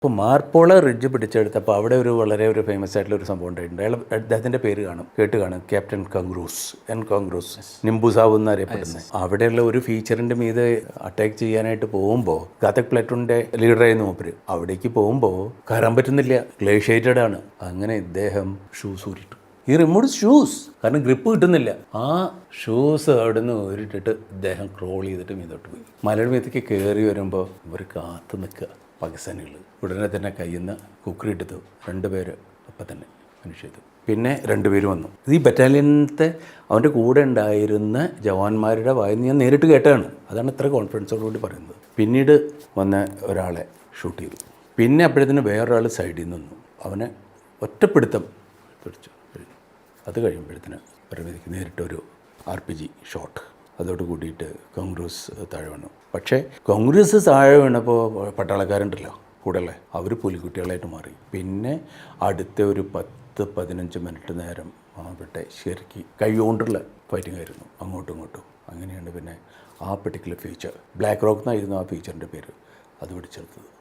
ഇപ്പോൾ മാർപ്പോള റിഡ്ജ് പിടിച്ചെടുത്തപ്പോൾ അവിടെ വളരെ ഫേമസ് ആയിട്ടുള്ള ഒരു സംഭവം ഉണ്ടായിട്ടുണ്ട്. അദ്ദേഹത്തിൻ്റെ പേര് കേട്ട് കാണും, ക്യാപ്റ്റൻ കോൺഗ്രൂസ് നിംബുസാവ് എന്നറിയപ്പെടുന്നത്. അവിടെയുള്ള ഒരു ഫീച്ചറിൻ്റെ മീതെ അറ്റാക്ക് ചെയ്യാനായിട്ട് പോകുമ്പോൾ ഗാതക് പ്ലാറ്റൂണിൻ്റെ ലീഡറായിരുന്നു മൂപ്പര്. അവിടേക്ക് പോകുമ്പോൾ കയറാൻ പറ്റുന്നില്ല, ഗ്ലേഷ്യേറ്റഡ് ആണ്. അങ്ങനെ ഇദ്ദേഹം ഷൂസ് ഊരിട്ടു. ഈ റിമൂവ് ഷൂസ്, കാരണം ഗ്രിപ്പ് കിട്ടുന്നില്ല. ആ ഷൂസ് അവിടെ നിന്ന് ഊരിട്ടിട്ട് ഇദ്ദേഹം ക്രോൾ ചെയ്തിട്ട് മീതോട്ട് പോയി. മലയുടെ മീത്തേക്ക് കയറി വരുമ്പോൾ ഇവർ കാത്തു നിൽക്കുക പാകിസ്ഥാനികൾ. ഉടനെ തന്നെ കയ്യിൽ നിന്ന് കുക്കറിയെടുത്തു. 2 പേര് അപ്പം തന്നെ ഫിനിഷ് ചെയ്തു. പിന്നെ 2 പേര് വന്നു. ഈ ബറ്റാലിയനത്തെ അവൻ്റെ കൂടെ ഉണ്ടായിരുന്ന ജവാന്മാരുടെ വായിന്ന് ഞാൻ നേരിട്ട് കേട്ടതാണ്. അതാണ് ഇത്ര കോൺഫിഡൻസോടുകൂടി പറയുന്നത്. പിന്നീട് വന്ന ഒരാളെ ഷൂട്ട് ചെയ്തു. പിന്നെ അപ്പോഴത്തേന് വേറൊരാൾ സൈഡിൽ നിന്ന് വന്നു. അവനെ ഒറ്റപ്പിടുത്തം പിടിച്ചു. അത് കഴിയുമ്പോഴത്തേന് പരമതിക്ക് നേരിട്ടൊരു RPG ഷോട്ട്. അതോട് കൂടിയിട്ട് കോൺഗ്രസ് താഴെ വീണു. പക്ഷേ കോൺഗ്രസ് താഴെ വീണപ്പോൾ പട്ടാളക്കാരുണ്ടല്ലോ കൂടെയുള്ള, അവർ പുലിക്കുട്ടികളായിട്ട് മാറി. പിന്നെ അടുത്ത ഒരു 10-15 മിനിറ്റ് നേരം അവിടെ ശരിക്ക് കൈകൊണ്ടുള്ള ഫൈറ്റിംഗ് ആയിരുന്നു, അങ്ങോട്ടും ഇങ്ങോട്ടും. അങ്ങനെയാണ് പിന്നെ ആ പെർട്ടിക്കുലർ ഫീച്ചർ, ബ്ലാക്ക് റോക്ക് എന്നായിരുന്നു ആ ഫീച്ചറിൻ്റെ പേര്, അത് പിടിച്ചെടുത്തത്.